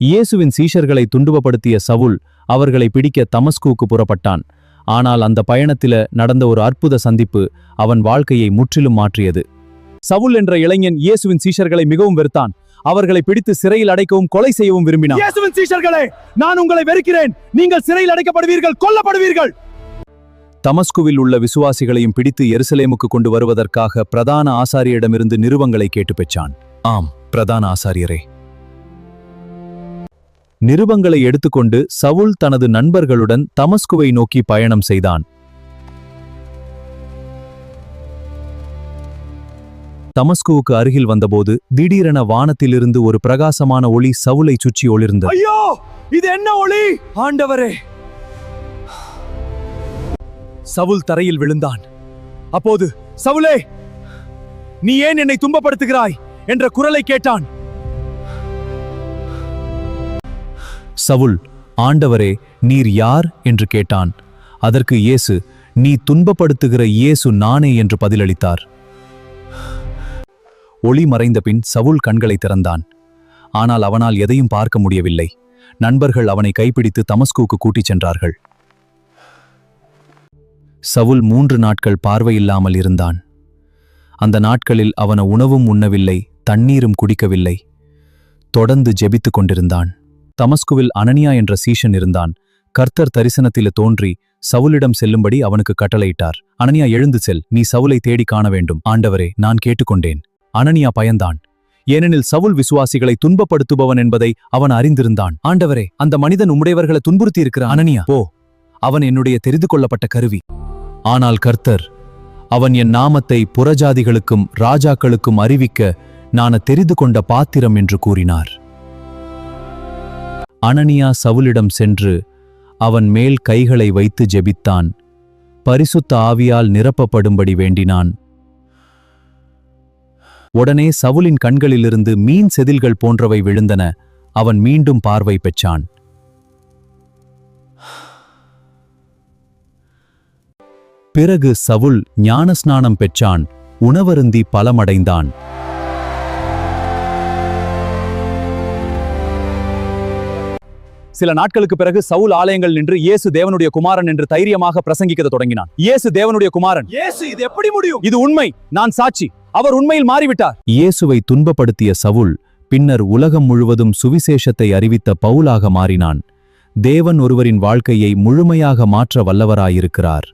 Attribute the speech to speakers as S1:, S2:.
S1: இயேசுவின் சீஷர்களை துன்பப்படுத்திய சவுல் அவர்களை பிடிக்க தமஸ்குவுக்கு புறப்பட்டான். ஆனால் அந்த பயணத்தில நடந்த ஒரு அற்புத சந்திப்பு அவன் வாழ்க்கையை முற்றிலும் மாற்றியது. சவுல் என்ற இளைஞன் இயேசுவின் சீஷர்களை மிகவும் வெறுத்தான். அவர்களை பிடித்து சிறையில் அடைக்கவும் கொலை செய்யவும் விரும்பினான்.
S2: இயேசுவின் சீஷர்களே, நான் உங்களை வெறுக்கிறேன். நீங்கள் சிறையில் அடைக்கப்படுவீர்கள், கொல்லப்படுவீர்கள்.
S1: தமஸ்குவில் உள்ள விசுவாசிகளையும் பிடித்து எருசலேமுக்கு கொண்டு வருவதற்காக பிரதான ஆசாரியரிடமிருந்து நிருபங்களை கேட்டு பெற்றான். ஆம், பிரதான ஆசாரியரே. நிருபங்களை எடுத்துக்கொண்டு சவுல் தனது நண்பர்களுடன் தமஸ்குவை நோக்கி பயணம் செய்தான். தமஸ்குவுக்கு அருகில் வந்தபோது திடீரென வானத்திலிருந்து ஒரு பிரகாசமான ஒளி சவுலை சுற்றி ஒளிர்ந்தது.
S2: ஐயோ, இது என்ன ஒளி? ஆண்டவரே! சவுல் தரையில் விழுந்தான். அப்போது, சவுலே, நீ ஏன் என்னை துன்பப்படுத்துகிறாய் என்ற குரலை கேட்டான்.
S1: சவுல், ஆண்டவரே, நீர் யார் என்று கேட்டான். அதற்கு இயேசு, நீ துன்பப்படுத்துகிற இயேசு நானே என்று பதிலளித்தார். ஒளி மறைந்த பின் சவுல் கண்களை திறந்தான். ஆனால் அவனால் எதையும் பார்க்க முடியவில்லை. நண்பர்கள் அவனை கைப்பிடித்து தமஸ்குவுக்கு கூட்டிச் சென்றார்கள். சவுல் 3 நாட்கள் பார்வையில்லாமல் இருந்தான். அந்த நாட்களில் அவன் உணவும் உண்ணவில்லை, தண்ணீரும் குடிக்கவில்லை. தொடர்ந்து ஜெபித்துக் கொண்டிருந்தான். தமஸ்குவில் அனனியா என்ற சீஷன் இருந்தான். கர்த்தர் தரிசனத்திலே தோன்றி சவுலிடம் செல்லும்படி அவனுக்கு கட்டளையிட்டார். அனனியா, எழுந்து செல், நீ சவுலை தேடி காண வேண்டும். ஆண்டவரே, நான் கேட்டுக்கொண்டேன். அனனியா பயந்தான். ஏனெனில் சவுல் விசுவாசிகளை துன்பப்படுத்துபவன் என்பதை அவன் அறிந்திருந்தான். ஆண்டவரே, அந்த மனிதன் உம்முடையவர்களை துன்புறுத்தி இருக்கிறான். அனனியா, போ, அவன் என்னுடைய தெரிந்து கொள்ளப்பட்ட கருவி. ஆனால் கர்த்தர், அவன் என் நாமத்தை புறஜாதிகளுக்கும் ராஜாக்களுக்கும் அறிவிக்க நான் தெரிந்து கொண்ட பாத்திரம் என்று கூறினார். அனனியா சவுலிடம் சென்று அவன் மேல் கைகளை வைத்து ஜெபித்தான். பரிசுத்த ஆவியால் நிரப்பப்படும்படி வேண்டினான். உடனே சவுலின் கண்களிலிருந்து மீன் செதில்கள் போன்றவை விழுந்தன. அவன் மீண்டும் பார்வை பெற்றான். பிறகு சவுல் ஞானஸ்நானம் பெற்றான். உணவருந்தி பலமடைந்தான்.
S2: சில நாட்களுக்கு பிறகு சவுல் ஆலயங்கள் நின்று இயேசு தேவனுடைய குமாரன் என்று தைரியமாக பிரசங்கிக்க தொடங்கினான். இயேசு தேவனுடைய குமாரன். இயேசு, இது எப்படி முடியும்? இது உண்மை, நான் சாட்சி. அவர் உண்மையில் மாறிவிட்டார்.
S1: இயேசுவை துன்பப்படுத்திய சவுல் பின்னர் உலகம் முழுவதும் சுவிசேஷத்தை அறிவித்த பவுலாக மாறினான். தேவன் ஒருவரின் வாழ்க்கையை முழுமையாக மாற்ற வல்லவராயிருக்கிறார்.